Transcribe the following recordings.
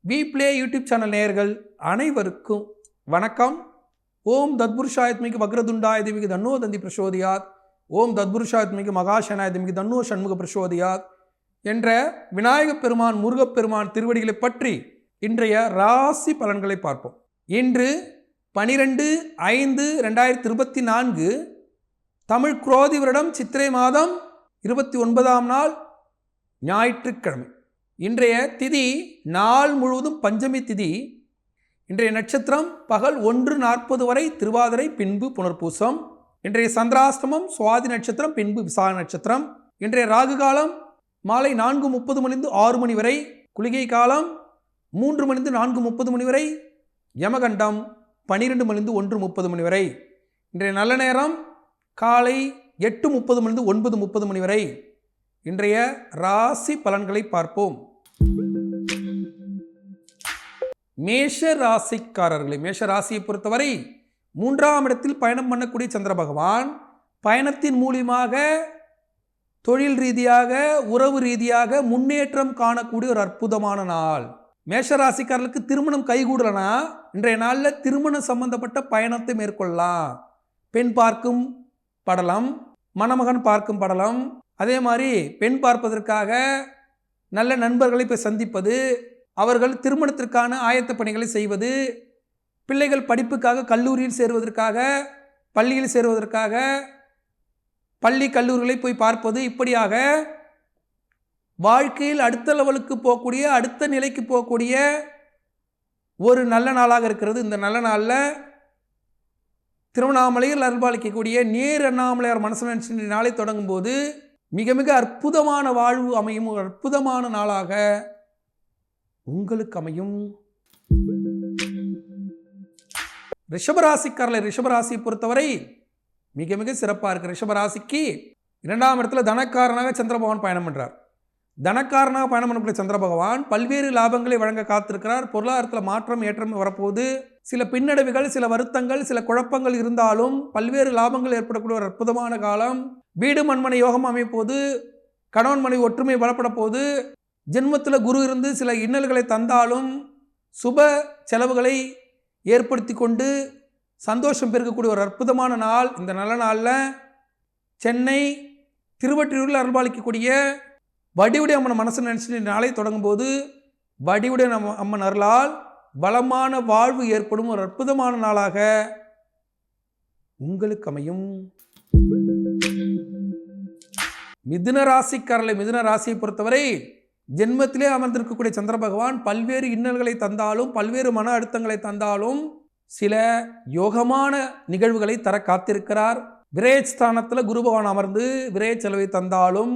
We play YouTube channel நேயர்கள் அனைவருக்கும் வணக்கம். ஓம் தத்புருஷாயத்மிக்கு வக்ரதுண்டாய தேவிக்கு தன்னோ தந்தி பிரசோதியாத், ஓம் தத்புருஷாயத்மிக்கு மகாசனாய தேவிக்கு தன்னோ சண்முக பிரசோதியாத் என்ற விநாயகப் பெருமான் முருகப்பெருமான் திருவடிகளை பற்றி இன்றைய ராசி பலன்களை பார்ப்போம். இன்று 12/5/2024 தமிழ் குரோதி வருடம் சித்திரை மாதம் 29ஆம் நாள் ஞாயிற்றுக்கிழமை. இன்றைய திதி நாள் முழுவதும் பஞ்சமி திதி. இன்றைய நட்சத்திரம் பகல் 1:40 வரை திருவாதிரை, பின்பு புனர்பூசம். இன்றைய சந்திராஷ்டமம் சுவாதி நட்சத்திரம், பின்பு விசாக நட்சத்திரம். இன்றைய ராகு காலம் மாலை 4:30 மணிந்து 6 மணி வரை, குளிகை காலம் 3 மணிந்து 4:30 மணி வரை, யமகண்டம் 12 மணிந்து 1:30 மணி வரை. இன்றைய நல்ல நேரம் காலை 8:30 மணிந்து 9:30 மணி வரை. இன்றைய ராசி பலன்களை பார்ப்போம். மேஷ ராசிக்காரர்களை, மேஷ ராசியை பொறுத்தவரை 3ஆம் இடத்தில் பயணம் பண்ணக்கூடிய சந்திர பகவான் பயணத்தின் மூலியமாக தொழில் ரீதியாக உறவு ரீதியாக முன்னேற்றம் காணக்கூடிய ஒரு அற்புதமான நாள். மேஷ ராசிக்காரர்களுக்கு திருமணம் கைகூடலனா இன்றைய நாளில் திருமணம் சம்பந்தப்பட்ட பயணத்தை மேற்கொள்ளலாம். பெண் பார்க்கும் படலம், மணமகன் பார்க்கும் படலம், அதே மாதிரி பெண் பார்ப்பதற்காக நல்ல நண்பர்களை போய் சந்திப்பது, அவர்கள் திருமணத்திற்கான ஆயத்த பணிகளை செய்வது, பிள்ளைகள் படிப்புக்காக கல்லூரியில் சேருவதற்காக, பள்ளியில் சேருவதற்காக பள்ளி கல்லூரிகளை போய் பார்ப்பது, இப்படியாக வாழ்க்கையில் அடுத்த லெவலுக்கு போகக்கூடிய, அடுத்த நிலைக்கு போகக்கூடிய ஒரு நல்ல நாளாக இருக்கிறது. இந்த நல்ல நாளில் திருவண்ணாமலையில் அருள்பாலிக்கக்கூடிய நேர் அண்ணாமலையார் மனசு நினைச்சு நாளை தொடங்கும் போது மிக மிக அற்புதமான வாழ்வு அமையும், ஒரு அற்புதமான நாளாக உங்களுக்கு அமையும். ரிஷபராசிக்காரர்களை, ரிஷபராசியை பொறுத்தவரை மிக மிக சிறப்பாக இருக்கு. ரிஷபராசிக்கு 2ஆம் இடத்துல தனக்காரனாக சந்திர பகவான் பயணம் பண்ணுறார். தனக்காரனாக பயணம் பண்ணக்கூடிய சந்திர பகவான் பல்வேறு லாபங்களை வழங்க காத்திருக்கிறார். பொருளாதாரத்தில் மாற்றம் ஏற்றம் வரப்போகுது. சில பின்னடைவுகள், சில வருத்தங்கள், சில குழப்பங்கள் இருந்தாலும் பல்வேறு லாபங்கள் ஏற்படக்கூடிய ஒரு அற்புதமான காலம். வீடு மண்மனை யோகம் அமைப்போது, கணவன் மனைவி ஒற்றுமை பலப்பட போது, ஜென்மத்தில் குரு இருந்து சில இன்னல்களை தந்தாலும் சுப செலவுகளை ஏற்படுத்தி கொண்டு சந்தோஷம் பெருக்கக்கூடிய ஒரு அற்புதமான நாள். இந்த நல்ல நாளில் சென்னை திருவொற்றியூரில் அருள்பாலிக்கக்கூடிய வடிவுடைய அம்மன் மனசு நினைச்சு நாளை தொடங்கும் போது வடிவுடைய அம்மன் அருளால் பலமான வாழ்வு ஏற்படும் ஒரு அற்புதமான நாளாக உங்களுக்கு அமையும். மிதுன ராசிக்காரர்களை, மிதுன ராசியை பொறுத்தவரை ஜென்மத்திலே அமர்ந்திருக்கக்கூடிய சந்திர பகவான் பல்வேறு இன்னல்களை தந்தாலும், பல்வேறு மன அழுத்தங்களை தந்தாலும் சில யோகமான நிகழ்வுகளை தர காத்திருக்கிறார். விரேஜ் ஸ்தானத்தில் குரு பகவான் அமர்ந்து விரேஜ் செலவை தந்தாலும்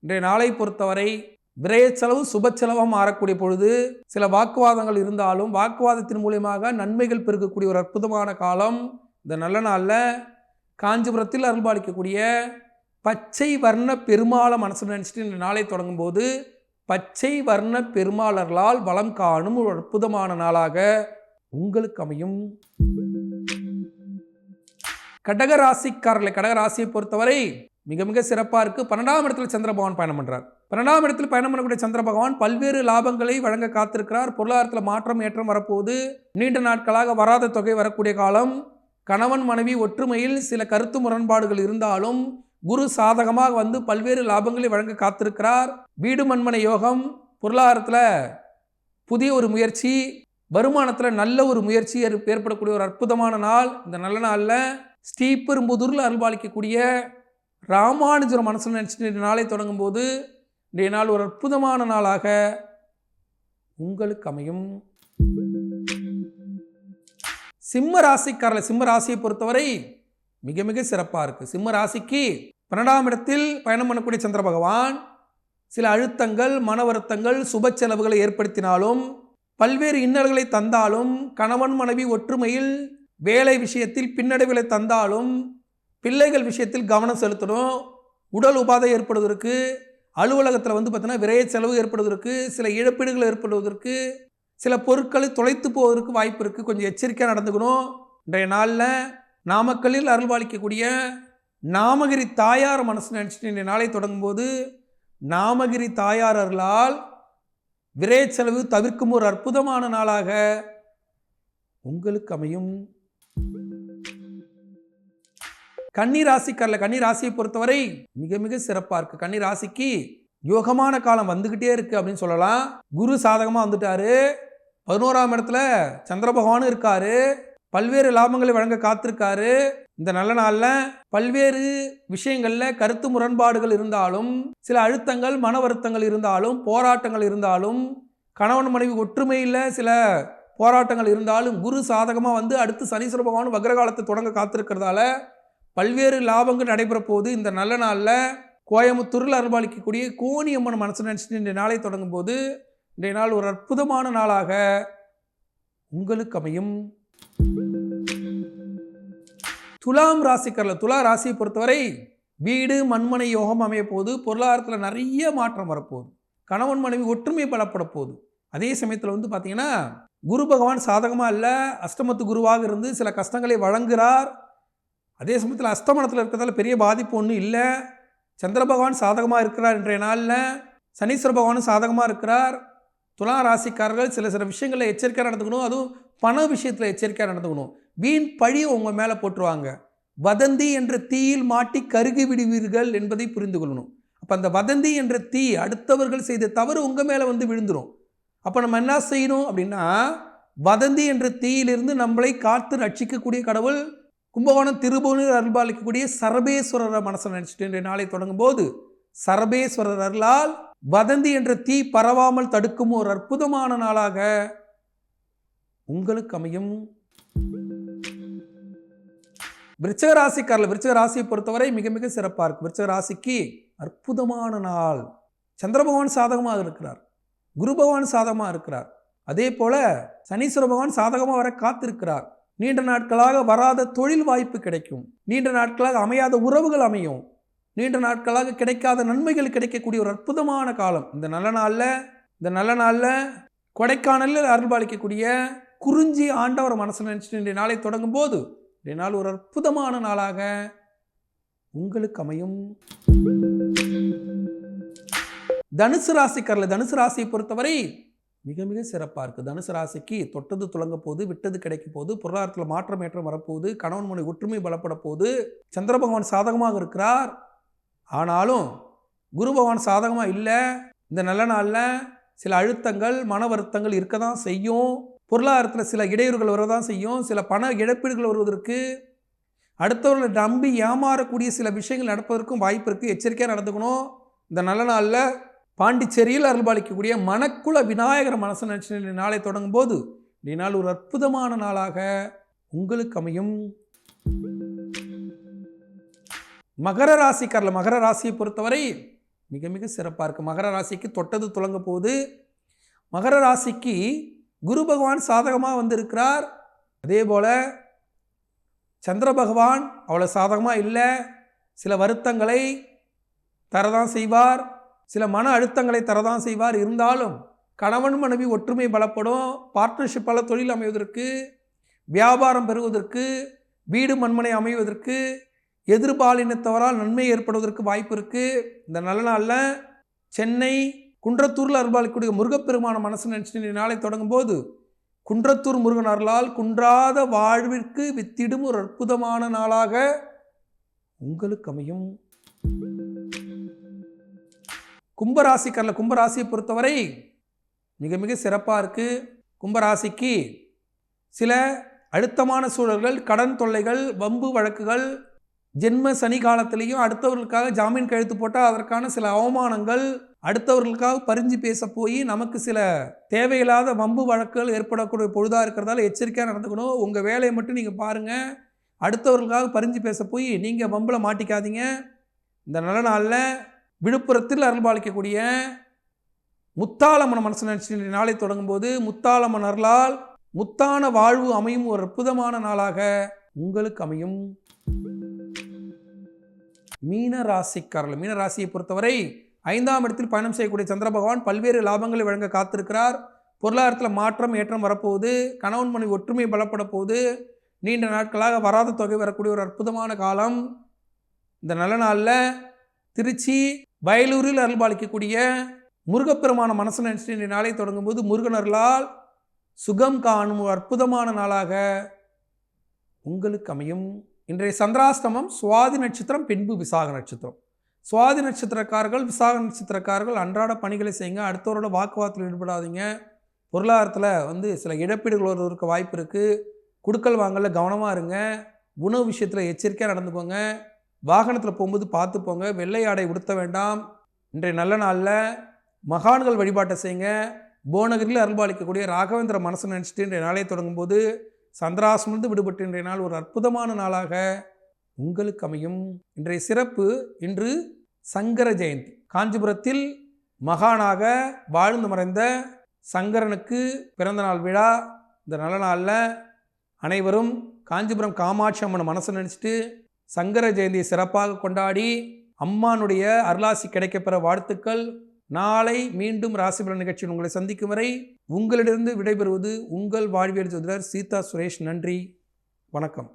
இன்றைய நாளை பொறுத்தவரை விரயச் செலவு சுப செலவாக மாறக்கூடிய பொழுது சில வாக்குவாதங்கள் இருந்தாலும் வாக்குவாதத்தின் மூலியமாக நன்மைகள் பெருக்கக்கூடிய ஒரு அற்புதமான காலம். இந்த நல்ல நாளில் காஞ்சிபுரத்தில் அருள்பாலிக்கக்கூடிய பச்சை வர்ண பெருமாளை மனசு நினச்சிட்டு இந்த நாளை தொடங்கும் போது பச்சை வர்ண பெருமாளர்களால் வளம் காணும் ஒரு அற்புதமான நாளாக உங்களுக்கு அமையும். கடகராசிக்காரர்களை, கடகராசியை பொறுத்தவரை மிக மிக சிறப்பாக இருக்குது. 12ஆம் இடத்தில் சந்திர பகவான் பயணம் பண்ணுறார். 12ஆம் இடத்தில் பயணம் பண்ணக்கூடிய சந்திர பகவான் பல்வேறு லாபங்களை வழங்க காத்திருக்கிறார். பொருளாதாரத்தில் மாற்றம் ஏற்றம் வரப்போது, நீண்ட நாட்களாக வராத தொகை வரக்கூடிய காலம். கணவன் மனைவி ஒற்றுமையில் சில கருத்து முரண்பாடுகள் இருந்தாலும் குரு சாதகமாக வந்து பல்வேறு லாபங்களை வழங்க காத்திருக்கிறார். வீடு மண்மனை யோகம், பொருளாதாரத்தில் புதிய ஒரு முயற்சி, வருமானத்தில் நல்ல ஒரு முயற்சி ஏற்படக்கூடிய ஒரு அற்புதமான நாள். இந்த நல்ல நாளில் ஸ்ரீபெரும்புதூரில் அருள்பாலிக்கக்கூடிய ராமானுஜர் மனசில் நினச்சிட்டு நாளை தொடங்கும் போது இன்றைய நாள் ஒரு அற்புதமான நாளாக உங்களுக்கு அமையும். சிம்ம ராசிக்காரர்களை, சிம்ம ராசியை பொறுத்தவரை மிக மிக சிறப்பாக இருக்குது. சிம்ம ராசிக்கு 12ஆம் இடத்தில் பயணம் பண்ணக்கூடிய சந்திர பகவான் சில அழுத்தங்கள், மன வருத்தங்கள், சுப செலவுகளை ஏற்படுத்தினாலும் பல்வேறு இன்னல்களை தந்தாலும், கணவன் மனைவி ஒற்றுமையில் வேலை விஷயத்தில் பின்னடைவுகளை தந்தாலும், பிள்ளைகள் விஷயத்தில் கவனம் செலுத்தணும். உடல் உபாதை ஏற்படுவதற்கு, அலுவலகத்தில் பார்த்தீங்கன்னா விரைய செலவு ஏற்படுவதற்கு, சில இழப்பீடுகள் ஏற்படுவதற்கு, சில பொருட்களை தொலைத்து போவதற்கு வாய்ப்பு இருக்குது. கொஞ்சம் எச்சரிக்கையாக நடந்துக்கணும். இன்றைய நாளில் நாமக்கல்லில் அருள்பாலிக்கக்கூடிய நாமகிரி தாயார் மனசு நினச்சிட்டு இன்றைய நாளை தொடங்கும்போது நாமகிரி தாயார் அருளால் விரைச்செலவு தவிர்க்கும் ஒரு அற்புதமான நாளாக உங்களுக்கு அமையும். கன்னி ராசிக்காரல கன்னி ராசியை பொறுத்தவரை மிக மிக சிறப்பாக இருக்கு. கன்னி ராசிக்கு யோகமான காலம் வந்துகிட்டே இருக்கு அப்படின்னு சொல்லலாம். குரு சாதகமா வந்துட்டாரு. 11ஆம் இடத்துல சந்திர பகவானும் இருக்காரு. பல்வேறு லாபங்களை வழங்க காத்திருக்காரு. இந்த நல்ல நாள்ல பல்வேறு விஷயங்கள்ல கருத்து முரண்பாடுகள் இருந்தாலும், சில அழுத்தங்கள் மன வருத்தங்கள் இருந்தாலும், போராட்டங்கள் இருந்தாலும், கணவன் மனைவி ஒற்றுமையில் சில போராட்டங்கள் இருந்தாலும், குரு சாதகமா வந்து அடுத்து சனீஸ்வர பகவான் வக்ரகாலத்தை தொடங்க காத்திருக்கிறதால பல்வேறு லாபங்கள் நடைபெற போது. இந்த நல்ல நாளில் கோயம்புத்தூரில் அருள்பாலிக்கக்கூடிய கோணியம்மன் மனசு நினைச்சிட்டு இன்றைய நாளை தொடங்கும் போது இன்றைய நாள் ஒரு அற்புதமான நாளாக உங்களுக்கு அமையும். துலாம் ராசிக்காரர்கள், துலா ராசியை பொறுத்தவரை வீடு மண்மனை யோகம் அமைய போது, பொருளாதாரத்தில் நிறைய மாற்றம் வரப்போகுது, கணவன் மனைவி ஒற்றுமை பலப்பட போகுது. அதே சமயத்தில் வந்து பார்த்தீங்கன்னா குரு பகவான் சாதகமாக இல்லை, அஷ்டமத்து குருவாக இருந்து சில கஷ்டங்களை வழங்குகிறார். அதே சமயத்தில் அஸ்தமனத்தில் இருக்கிறதால பெரிய பாதிப்பு ஒன்றும் இல்லை. சந்திர பகவான் சாதகமாக இருக்கிறார். இன்றைய நாளில் சனீஸ்வர பகவானும் சாதகமாக இருக்கிறார். துலா ராசிக்காரர்கள் சில விஷயங்களில் எச்சரிக்கையாக நடந்துக்கணும். அதுவும் பண விஷயத்தில் எச்சரிக்கையாக நடந்துக்கணும். வீண் பழியை உங்கள் மேலே போட்டுருவாங்க. வதந்தி என்ற தீயில் மாட்டி கருகி விடுவீர்கள் என்பதை புரிந்து கொள்ளணும். அப்போ அந்த வதந்தி என்ற தீ அடுத்தவர்கள் செய்த தவறு உங்கள் மேலே வந்து விழுந்துடும். அப்போ நம்ம என்ன செய்யணும் அப்படின்னா, வதந்தி என்ற தீயிலிருந்து நம்மளை காத்து ரட்சிக்கக்கூடிய கடவுள் கும்பகோணம் திருபுவனில் அருள்பாலிக்கக்கூடிய சரபேஸ்வரரை மனசில் நினச்சிட்டு இன்றைய நாளை தொடங்கும் போது சரபேஸ்வரர் அருளால் வதந்தி என்ற தீ பரவாமல் தடுக்கும் ஒரு அற்புதமான நாளாக உங்களுக்கு அமையும். விருச்சிக ராசிக்காரர்கள், விருச்சிக ராசியை பொறுத்தவரை மிக மிக சிறப்பாக இருக்கு. விருச்சிக ராசிக்கு அற்புதமான நாள். சந்திர பகவான் சாதகமாக இருக்கிறார், குரு பகவான் சாதகமாக இருக்கிறார். அதே போல சனீஸ்வர பகவான் சாதகமாக வர காத்திருக்கிறார். நீண்ட நாட்களாக வராத தொழில் வாய்ப்பு கிடைக்கும், நீண்ட நாட்களாக அமையாத உறவுகள் அமையும், நீண்ட நாட்களாக கிடைக்காத நன்மைகள் கிடைக்கக்கூடிய ஒரு அற்புதமான காலம் இந்த நல்ல நாளில் கொடைக்கானலில் அருள்பாலிக்கக்கூடிய குறிஞ்சி ஆண்டவர் மனசில் நினைச்சிட்டு இன்றைய நாளை தொடங்கும் போது இன்றைய நாள் ஒரு அற்புதமான நாளாக உங்களுக்கு அமையும். தனுசு ராசிக்காரர்கள், தனுசு ராசியை பொறுத்தவரை மிக மிக சிறப்பாக இருக்குது. தனுசு ராசிக்கு தொட்டது துளங்க போது, விட்டது கிடைக்க போது, பொருளாதாரத்தில் மாற்றம் ஏற்றம் வரப்போகுது, கணவன் மனைவி ஒற்றுமை பலப்பட போகுது. சந்திர பகவான் சாதகமாக இருக்கிறார். ஆனாலும் குரு பகவான் சாதகமாக இல்லை. இந்த நல்ல நாளில் சில அழுத்தங்கள் மன வருத்தங்கள் இருக்க தான் செய்யும். பொருளாதாரத்தில் சில இடையூறுகள் வரதான் செய்யும். சில பண இழப்பீடுகள் வருவதற்கு, அடுத்தவர்களை நம்பி ஏமாறக்கூடிய சில விஷயங்கள் நடப்பதற்கும் வாய்ப்பு இருக்குது. எச்சரிக்கையாக நடந்துக்கணும். இந்த நல்ல நாளில் பாண்டிச்சேரியில் அருள்பாலிக்கக்கூடிய மணக்குள விநாயகர் மனசு நினைச்சு நாளை தொடங்கும் போது இந்த நாள் ஒரு அற்புதமான நாளாக உங்களுக்கு அமையும். மகர ராசிக்காரர்கள், மகர ராசியை பொறுத்தவரை மிக மிக சிறப்பாக இருக்குது. மகர ராசிக்கு தொட்டது துளங்க போது, மகர ராசிக்கு குரு பகவான் சாதகமாக வந்திருக்கிறார். அதே போல் சந்திர பகவான் அவ்வளோ சாதகமாக இல்லை. சில வருத்தங்களை தரதான் செய்வார், சில மன அழுத்தங்களை தரதான் செய்வார். இருந்தாலும் கணவன் மனைவி ஒற்றுமை பலப்படும். பார்ட்னர்ஷிப்பால் தொழில் அமைவதற்கு, வியாபாரம் பெறுவதற்கு, வீடு மண்மனை அமைவதற்கு, எதிர்பாலினத்தவரால் நன்மை ஏற்படுவதற்கு வாய்ப்பு இருக்குது. இந்த நல்ல நாளில் சென்னை குன்றத்தூரில் அருள்பாலிக்கக்கூடிய முருகப்பெருமான மனசு நினைச்சு நாளை தொடங்கும் போது குன்றத்தூர் முருகன் அருளால் குன்றாத வாழ்விற்கு வித்திடும் ஒரு அற்புதமான நாளாக உங்களுக்கு அமையும். கும்பராசிக்காரர்கள், கும்பராசியை பொறுத்தவரை மிக மிக சிறப்பாக இருக்குது. கும்பராசிக்கு சில அழுத்தமான சூழல்கள், கடன் தொல்லைகள், வம்பு வழக்குகள், ஜென்ம சனி காலத்திலையும் அடுத்தவர்களுக்காக ஜாமீன் கழுத்து போட்டால் அதற்கான சில அவமானங்கள், அடுத்தவர்களுக்காக பரிஞ்சு பேச போய் நமக்கு சில தேவையில்லாத வம்பு வழக்குகள் ஏற்படக்கூடிய பொழுதாக இருக்கிறதால எச்சரிக்கையாக நடந்துக்கணும். உங்கள் வேலையை மட்டும் நீங்கள் பாருங்கள். அடுத்தவர்களுக்காக பரிஞ்சு பேச போய் நீங்கள் வம்பில் மாட்டிக்காதீங்க. இந்த நல்ல நாளில் விழுப்புரத்தில் அருள்பாலிக்கக்கூடிய முத்தாளம்மன் மனசு நினைச்சு நாளை தொடங்கும் போது முத்தாளம்மன் அருளால் முத்தான வாழ்வு அமையும் ஒரு அற்புதமான நாளாக உங்களுக்கு அமையும். மீன ராசிக்காரர்கள், மீன ராசியை பொறுத்தவரை 5ஆம் இடத்தில் பயணம் செய்யக்கூடிய சந்திர பகவான் பல்வேறு லாபங்களை வழங்க காத்திருக்கிறார். பொருளாதாரத்தில் மாற்றம் ஏற்றம் வரப்போகுது. கணவன் மனைவி ஒற்றுமை பலப்பட போகுது. நீண்ட நாட்களாக வராத தொகை வரக்கூடிய ஒரு அற்புதமான காலம். இந்த நல்ல நாளில் திருச்சி வயலூரில் அருள்பாலிக்கக்கூடிய முருகப்பெருமான மனசு நினைச்சிட்டு இன்றைய நாளை தொடங்கும்போது முருகனர்களால் சுகம் காணும் ஒரு அற்புதமான நாளாக உங்களுக்கு அமையும். இன்றைய சந்திராஷ்டமம் சுவாதி நட்சத்திரம் பின்பு விசாக நட்சத்திரம். சுவாதி நட்சத்திரக்காரர்கள் விசாக நட்சத்திரக்காரர்கள் அன்றாட பணிகளை செய்யுங்க. அடுத்தவரோட வாக்குவாதத்தில் ஈடுபடாதீங்க. பொருளாதாரத்தில் சில இழப்பீடுகள் வருவதற்கு வாய்ப்பு இருக்குது. குடுக்கல் வாங்கல கவனமாக இருங்க. உணவு விஷயத்தில் எச்சரிக்கையாக நடந்துக்கோங்க. வாகனத்தில் போகும்போது பார்த்து போங்க. வெள்ளை ஆடை உடுத்த வேண்டாம். இன்றைய நல்ல நாளில் மகான்கள் வழிபாட்டை செய்யுங்க. புவனகிரியில் அருள்பாலிக்கக்கூடிய ராகவேந்திர மனசு நினச்சிட்டு இன்றைய நாளை தொடங்கும்போது சந்திராசிலிருந்து விடுபட்டு இன்றைய நாள் ஒரு அற்புதமான நாளாக உங்களுக்கு அமையும். இன்றைய சிறப்பு, இன்று சங்கர ஜெயந்தி. காஞ்சிபுரத்தில் மகானாக வாழ்ந்து மறைந்த சங்கரனுக்கு பிறந்தநாள் விழா. இந்த நல்ல நாளில் அனைவரும் காஞ்சிபுரம் காமாட்சி அம்மன் மனசு நினச்சிட்டு சங்கர ஜெயந்தியை சிறப்பாக கொண்டாடி அம்மானுடைய அருளாசி கிடைக்கப்பெற வாழ்த்துக்கள். நாளை மீண்டும் ராசிபலன் நிகழ்ச்சியில் உங்களை சந்திக்கும் வரை உங்களிடமிருந்து விடைபெறுவது உங்கள் வாழ்வியல் ஜோதிடர் சீதா சுரேஷ். நன்றி, வணக்கம்.